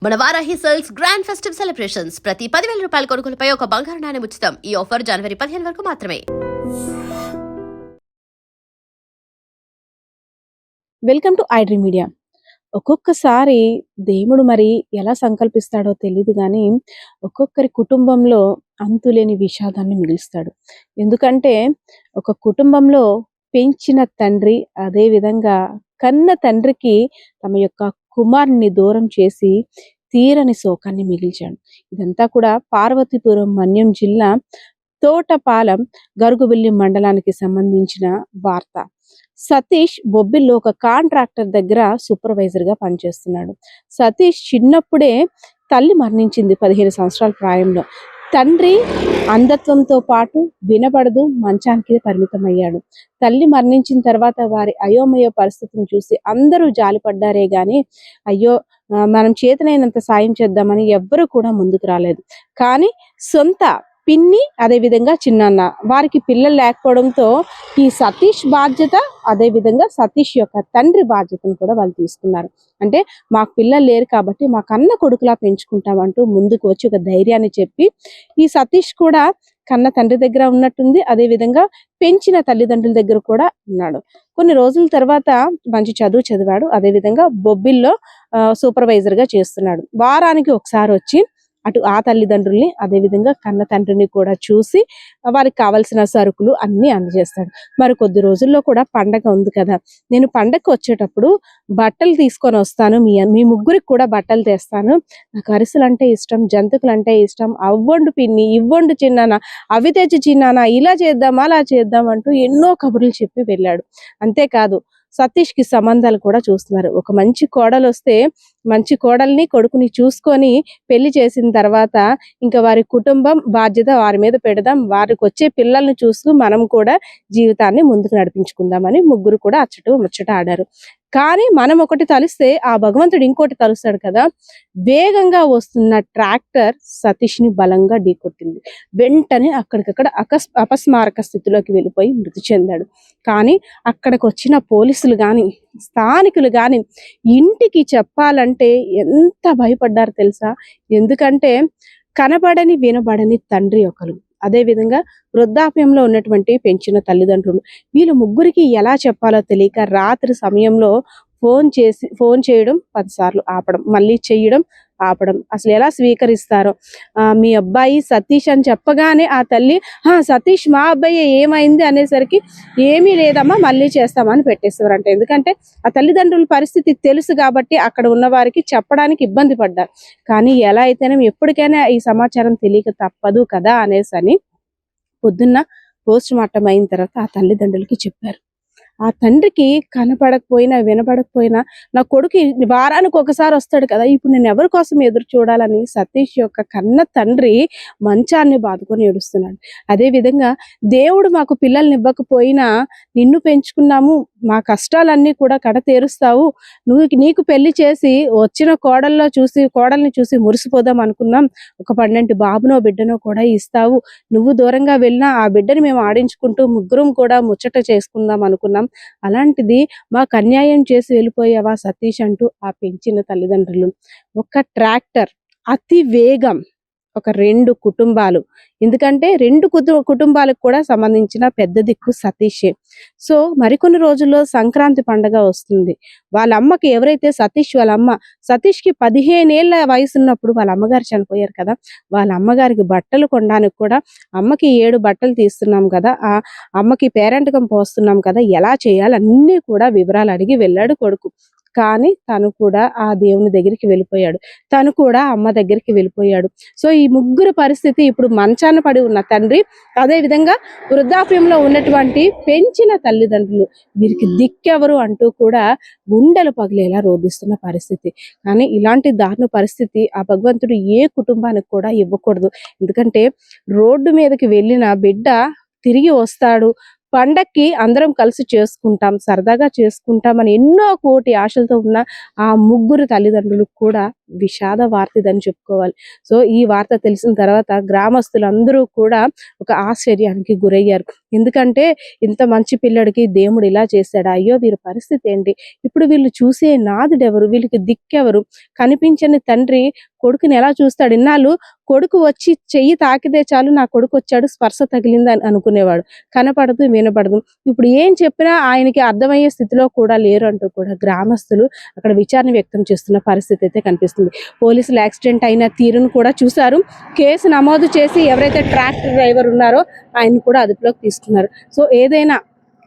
మన Varahi sales grand festive celebrations ప్రతి 10,000 రూపాయల కొనుగోలుపై ఒక బంగారు నాణెం ఉచితం. ఈ ఆఫర్ జనవరి 15 వరకు మాత్రమే. Welcome to iDream media. ఒక్కొక్కసారి దేవుడు మరి ఎలా సంకల్పిస్తాడో తెలీదు కానీ ఒక్కొక్కరి కుటుంబంలో అంతులేని విషాదాన్ని మిగులుస్తాడు. ఎందుకంటే ఒక కుటుంబంలో పెంచిన తండ్రి, అదే విధంగా కన్న తండ్రికి తమ యొక్క కుమారుని దూరం చేసి తీరని శోకాన్ని మిగిల్చాడు. ఇదంతా కూడా పార్వతీపురం మన్యం జిల్లా తోటపాలెం గరుగుబిల్లి మండలానికి సంబంధించిన వార్త. సతీష్ బొబ్బిల్లో ఒక కాంట్రాక్టర్ దగ్గర సూపర్వైజర్ గా పనిచేస్తున్నాడు. సతీష్ చిన్నప్పుడే తల్లి మరణించింది 15 సంవత్సరాల ప్రాయంలో. తండ్రి అంధత్వంతో పాటు వినపడదు, మంచానికి పరిమితమయ్యాడు. తల్లి మరణించిన తర్వాత వారి అయోమయ పరిస్థితిని చూసి అందరూ జాలిపడ్డారే గాని అయ్యో మనం చేతనైనంత సాయం చేద్దామని ఎవ్వరూ కూడా ముందుకు రాలేదు. కానీ సొంత పిన్ని, అదే విధంగా చిన్నన్న వారికి పిల్లలు లేకపోవడంతో ఈ సతీష్ బాధ్యత, అదే విధంగా సతీష్ యొక్క తండ్రి బాధ్యతను కూడా వాళ్ళు తీసుకున్నారు. అంటే మాకు పిల్లలు లేరు కాబట్టి మా కన్న కొడుకులా పెంచుకుంటామంటూ ముందుకు వచ్చి ఒక ధైర్యాన్ని చెప్పి ఈ సతీష్ కూడా కన్న తండ్రి దగ్గర ఉన్నట్టుంది, అదే విధంగా పెంచిన తల్లిదండ్రుల దగ్గర కూడా ఉన్నాడు. కొన్ని రోజుల తర్వాత మంచి చదువు చదివాడు, అదే విధంగా బొబ్బిల్లో సూపర్వైజర్ గా చేస్తున్నాడు. వారానికి ఒకసారి వచ్చి అటు ఆ తల్లిదండ్రుల్ని, అదే విధంగా కన్న తండ్రిని కూడా చూసి వారికి కావాల్సిన సరుకులు అన్ని అందజేస్తాడు. మరి కొద్ది రోజుల్లో కూడా పండగ ఉంది కదా, నేను పండగకు వచ్చేటప్పుడు బట్టలు తీసుకొని వస్తాను, మీ ముగ్గురికి కూడా బట్టలు తెస్తాను, నాకు అరిసెలు అంటే ఇష్టం, జంతికలు అంటే ఇష్టం, అవ్వండు పిన్ని, ఇవ్వండు చిన్నాన, అవి తెచ్చి చిన్నాన, ఇలా చేద్దాం అలా చేద్దాం అంటూ ఎన్నో కబుర్లు చెప్పి వెళ్ళాడు. అంతేకాదు సతీష్ కి సంబంధాలు కూడా చూస్తున్నారు. ఒక మంచి కోడలు వస్తే మంచి కోడల్ని కొడుకుని చూసుకొని పెళ్లి చేసిన తర్వాత ఇంకా వారి కుటుంబం బాధ్యత వారి మీద పెడదాం, వారికి వచ్చే పిల్లల్ని చూస్తూ మనం కూడా జీవితాన్ని ముందుకు నడిపించుకుందామని ముగ్గురు కూడా ముచ్చట ఆడారు. కానీ మనం ఒకటి తలిస్తే ఆ భగవంతుడు ఇంకోటి తలుస్తాడు కదా. వేగంగా వస్తున్న ట్రాక్టర్ సతీష్ ని బలంగా ఢీకొట్టింది. వెంటనే అక్కడికక్కడ అపస్మారక స్థితిలోకి వెళ్ళిపోయి మృతి చెందాడు. కానీ అక్కడికి వచ్చిన పోలీసులు గాని, స్థానికులు గాని ఇంటికి చెప్పాలంటే ఎంత భయపడ్డారు తెలుసా. ఎందుకంటే కనబడని వినబడని తండ్రి ఒకరు, అదే విధంగా వృద్ధాప్యంలో ఉన్నటువంటి పెంచిన తల్లిదండ్రులు, వీళ్ళు ముగ్గురికి ఎలా చెప్పాలో తెలియక రాత్రి సమయంలో ఫోన్ చేయడం 10 సార్లు ఆపడం, మళ్ళీ చేయడం ఆపడం, అసలు ఎలా స్వీకరిస్తారో. మీ అబ్బాయి సతీష్ అని చెప్పగానే ఆ తల్లి సతీష్ మా అబ్బాయి ఏమైంది అనేసరికి ఏమీ లేదమ్మా మళ్ళీ చేస్తామని పెట్టేస్తారంట. ఎందుకంటే ఆ తల్లిదండ్రుల పరిస్థితి తెలుసు కాబట్టి అక్కడ ఉన్న వారికి చెప్పడానికి ఇబ్బంది పడ్డారు. కానీ ఎలా అయితేనే ఎప్పటికైనా ఈ సమాచారం తెలియక తప్పదు కదా అనేసి పొద్దున్న పోస్ట్ మార్టం అయిన తర్వాత ఆ తల్లిదండ్రులకి చెప్పారు. ఆ తండ్రికి కనపడకపోయినా వినపడకపోయినా నా కొడుకు వారానికి ఒకసారి వస్తాడు కదా, ఇప్పుడు నేను ఎవరి కోసం ఎదురు చూడాలని సతీష్ యొక్క కన్న తండ్రి మంచాన్ని బాదుకొని ఏడుస్తున్నాడు. అదే విధంగా దేవుడు మాకు పిల్లల్ని ఇవ్వకపోయినా నిన్ను పెంచుకున్నాము, మా కష్టాలన్నీ కూడా కడతేరుస్తావు, నీకు పెళ్లి చేసి వచ్చిన కోడల్ని చూసి మురిసిపోదాం అనుకున్నాం, ఒక 12 బాబునో బిడ్డనో కూడా ఇస్తావు, నువ్వు దూరంగా వెళ్ళినా ఆ బిడ్డని మేము ఆడించుకుంటూ ముగ్గురం కూడా ముచ్చట చేసుకుందాం అనుకున్నాం, అలాంటిది మాకు అన్యాయం చేసి వెళ్ళిపోయావా సతీష్ అంటూ ఆ పెంచిన తల్లిదండ్రులు. ఒక ట్రాక్టర్ అతి వేగం, ఒక 2 కుటుంబాలు, ఎందుకంటే 2 కుటుంబాలకు కూడా సంబంధించిన పెద్ద దిక్కు సతీషే. సో మరికొన్ని రోజుల్లో సంక్రాంతి పండుగ వస్తుంది. వాళ్ళ అమ్మకి, ఎవరైతే సతీష్ వాళ్ళ అమ్మ, సతీష్కి 15 ఏళ్ల వయసు ఉన్నప్పుడు వాళ్ళ అమ్మగారు చనిపోయారు కదా, వాళ్ళ అమ్మగారికి బట్టలు కొనడానికి కూడా అమ్మకి 7 బట్టలు తీస్తున్నాం కదా, ఆ అమ్మకి పేరెంటకం పోస్తున్నాం కదా, ఎలా చేయాలి అన్నీ కూడా వివరాలు అడిగి వెళ్ళాడు కొడుకు. కానీ తను కూడా ఆ దేవుని దగ్గరికి వెళ్ళిపోయాడు, తను కూడా అమ్మ దగ్గరికి వెళ్ళిపోయాడు. సో ఈ ముగ్గురు పరిస్థితి ఇప్పుడు మంచాన పడి ఉన్న తండ్రి, అదే విధంగా వృద్ధాప్యంలో ఉన్నటువంటి పెంచిన తల్లిదండ్రులు, వీరికి దిక్కెవరు అంటూ కూడా గుండెలు పగిలేలా రోధిస్తున్న పరిస్థితి. కానీ ఇలాంటి దారుణ పరిస్థితి ఆ భగవంతుడు ఏ కుటుంబానికి కూడా ఇవ్వకూడదు. ఎందుకంటే రోడ్డు మీదకి వెళ్ళిన బిడ్డ తిరిగి వస్తాడు, పండక్కి అందరం కలిసి చేసుకుంటాం, సరదాగా చేసుకుంటాం అని ఎన్నో కోటి ఆశలతో ఉన్న ఆ ముగ్గురు తల్లిదండ్రులకు కూడా విషాద వార్త ఇదని చెప్పుకోవాలి. సో ఈ వార్త తెలిసిన తర్వాత గ్రామస్తులందరూ కూడా ఒక ఆశ్చర్యానికి గురయ్యారు. ఎందుకంటే ఇంత మంచి పిల్లడికి దేవుడు ఇలా చేశాడా, అయ్యో వీరి పరిస్థితి ఏంటి, ఇప్పుడు వీళ్ళు చూసే నాదుడెవరు, వీళ్ళకి దిక్కెవరు, కనిపించని తండ్రి కొడుకుని ఎలా చూస్తాడు, ఇన్నాళ్ళు కొడుకు వచ్చి చెయ్యి తాకితే చాలు నా కొడుకు వచ్చాడు స్పర్శ తగిలింది అని అనుకునేవాడు, కనపడదు వినపడదు. ఇప్పుడు ఏం చెప్పినా ఆయనకి అర్థమయ్యే స్థితిలో కూడా లేరు అంటూ కూడా గ్రామస్తులు అక్కడ విచారణ వ్యక్తం చేస్తున్న పరిస్థితి అయితే కనిపిస్తుంది. పోలీసులు యాక్సిడెంట్ అయిన తీరును కూడా చూశారు, కేసు నమోదు చేసి ఎవరైతే ట్రాక్టర్ డ్రైవర్ ఉన్నారో ఆయన కూడా అదుపులోకి తీసుకున్నారు. సో ఏదైనా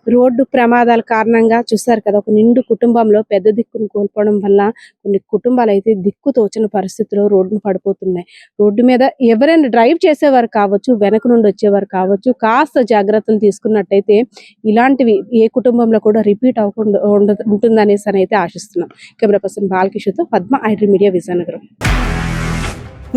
రోడ్డు ప్రమాదాల కారణంగా చూస్తారు కదా, ఒక నిండు కుటుంబంలో పెద్ద దిక్కును కోల్పోవడం వల్ల కొన్ని కుటుంబాలు అయితే దిక్కు తోచని పరిస్థితిలో రోడ్డును పడిపోతున్నాయి. రోడ్డు మీద ఎవరైనా డ్రైవ్ చేసేవారు కావచ్చు, వెనక నుండి వచ్చేవారు కావచ్చు, కాస్త జాగ్రత్తలు తీసుకున్నట్టయితే ఇలాంటివి ఏ కుటుంబంలో కూడా రిపీట్ అవ్వకుండా ఉంటుందనేసి అని అయితే ఆశిస్తున్నాం. కెమెరా పర్సన్ బాలకిషోర్తో పద్మ, ఐడ్రీ మీడియా, విజయనగరం.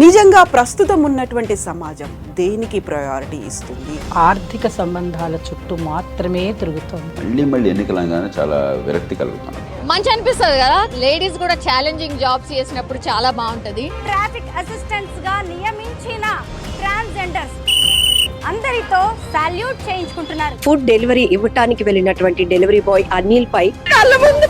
నిజంగా ప్రస్తుతం ఉన్నటువంటి సమాజం దేనికి ప్రయారిటీ ఇస్తుంది? ఆర్థిక సంబంధాల చుట్టూ మాత్రమే తిరుగుతోంది. మళ్ళీ ఎన్నికలంగానే చాలా విరక్తి కలుగుతాను. మంచి అనిపిస్తుంది కదా, లేడీస్ కూడా ఛాలెంజింగ్ జాబ్స్ చేసినప్పుడు చాలా బాగుంటది. ట్రాఫిక్ అసిస్టెంట్స్ గా నియమించిన ట్రాన్స్జెండర్స్ అందరితో సాల్యూట్ చేయించుకుంటున్నారు. ఫుడ్ డెలివరీ ఇవ్వటానికి వెళ్ళినటువంటి డెలివరీ బాయ్ అనిల్ పై కళ్ళ ముందు